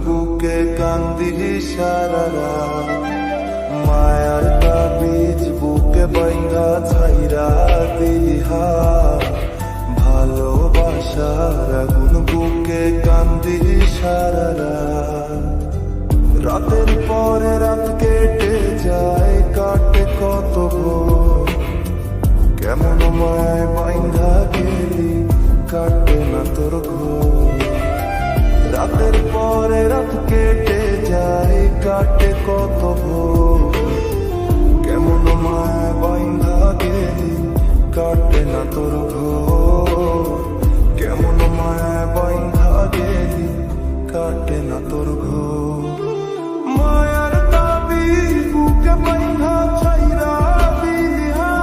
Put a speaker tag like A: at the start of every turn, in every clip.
A: বুকে কান্দি সারা রাত, মায়ার তাবিজ বুকে বাইন্ধা ছাইরা দিহা, ভালোবাসার আগুন বুকে কান্দি সারা রাত। রাতের পরে রাত কেটে যায়, কাটে কত ভোর, কেমন মায় বাইন্ধা গেলি কাটে না তোর ঘোর। রাতের পরে রাত কেটে যায়, কাটে কত ভোর, কেমন মায় বাইন্ধা গেলি কাটে না তোর ঘোর, কেমন মায় বাইন্ধা গেলি কাটে না তোর ঘোর। মায়ার তাবিজ বুকে বাইন্ধা ছাইরা দিহা,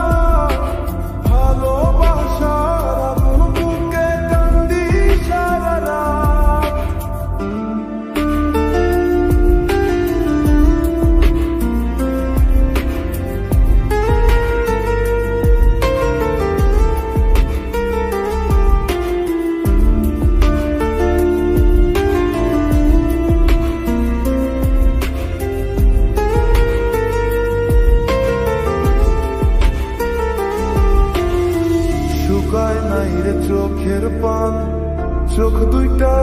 A: ভালোবাসার আগুন বুকে কান্দি সারা রাত। শুকায় নাই রে চোখের পান, চোখ দুইটা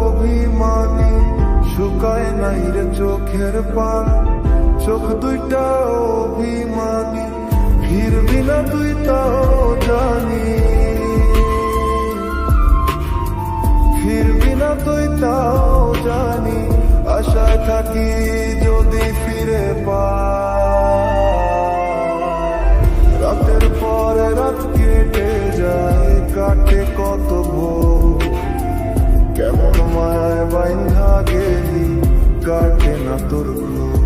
A: অভিমানী, শুকায় নাই রে চোখের পান, চোখ দুইটা অভিমানী, ফিরবি না তুই তাও জানি, ফিরবি না তুই তাও জানি, আশায় থাকি যদি ফিরে পাই। রাতের পরে রাত কেটে যায়, কাটে কত ভোর, কেমন মায়ায় বাইন্ধা গেলি কাটে না তোর ঘোর।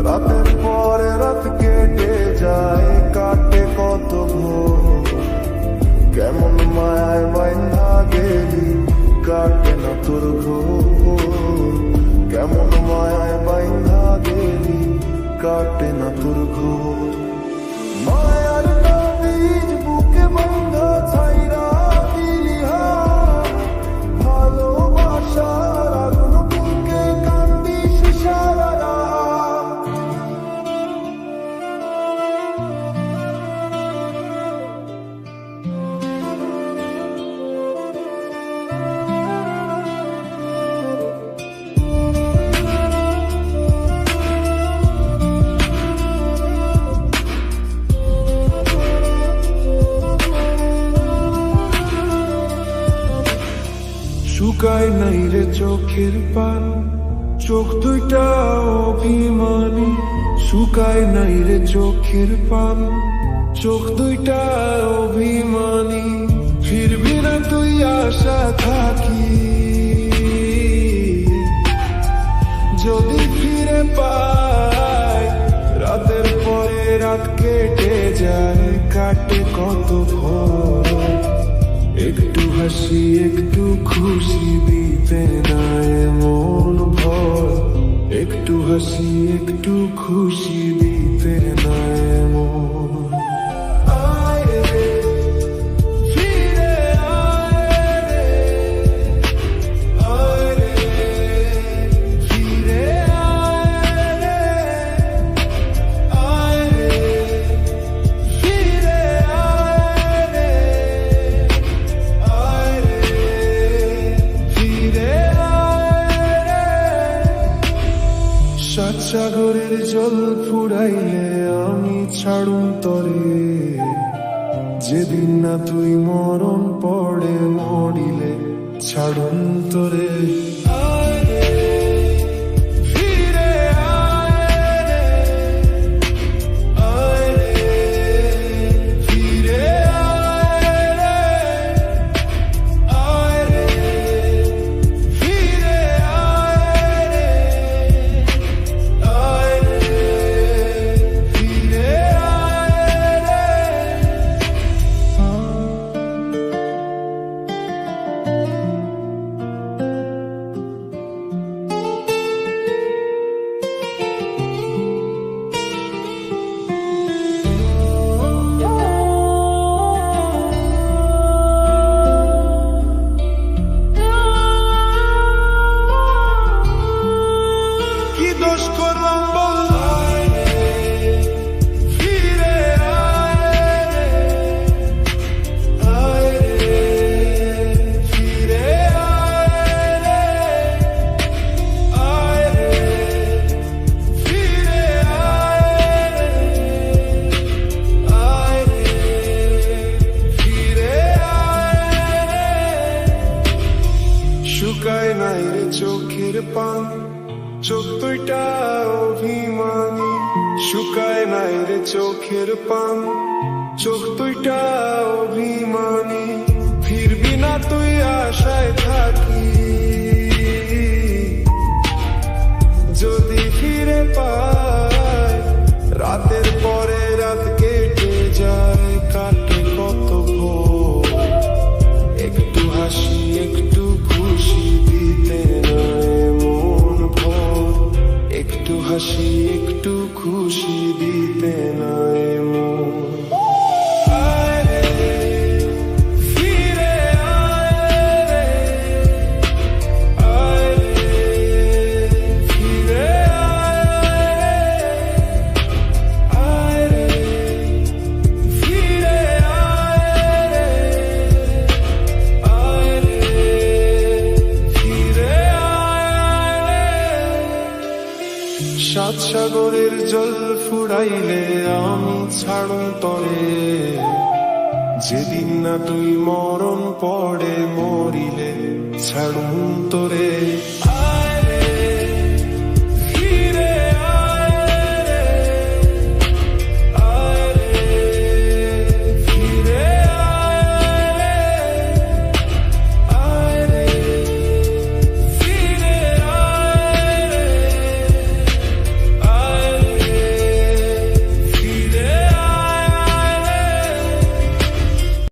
A: রাতের পরে রাত কেটে যায়, কাটে কত ভোর, কেমন মায়ায় বাইন্ধা গেলি কাটে না তোর ঘোর, কেমন মায়ায় বাইন্ধা গেলি কাটে না তোর ঘোর। মায়ার তাবিজ বুকে বাইন্ধা ছাইরা দিহা, ভালোবাসার আগুন বুকে কান্দি সারা রাত। শুকায় নাই রে চোখের পান, চোখ দুইটা অভিমানী, শুকায় নাই রে চোখের পান, চোখ দুইটা অভিমানী, ফিরবি না তুই আশা থাকি যদি ফিরে পাই। রাতের পরে রাত কেটে যায়, কাটে কত ভোর, একটু হাসি একটু খুশি দিতে নাই মন ভর, একটু হাসি একটু খুশি দিতে নাই মন। আয় রে ফিরে আয় রে, আয় রে ফিরে আয় রে, আয় রে ফিরে আয় রে, আয় রে ফিরে আয় রে। সাত সাগরের জল ফুরাইলে আমি ছাড়ুম তরে, যেদিন না তুই মরণ পড়ে মরিলে ছাড়ুম তোরে। আয় রে ফিরে আয় রে, আয় রে ফিরে আয় রে, আয় রে ফিরে আয় রে, আয় রে ফিরে আয় রে। শুকায় নাই রে চোখের পান, চোখ দুইটা অভিমানী। শুকায় নাই রে চোখের পান, চোখ দুইটা অভিমানী। ফিরবি না তুই আশায় থাকি, যদি ফিরে পাই। রাতের পরে রাত কেটে যায়, কাটে কত ভোর। একটু হাসি একটু খুশি দিতে নয় মন ভর। একটু হাসি একটু খুশি দিতে নয় মন। আয় রে, ফিরে আয় রে, আয় রে, ফিরে আয় রে, ফিরে আয় রে, ফিরে আয়। সাত সাগরের জল ফুরাইলে আমি ছাড়ুন তরে, যেদিন না তুই মরণ পড়ে মরিলে ছাড়ুন তোরে।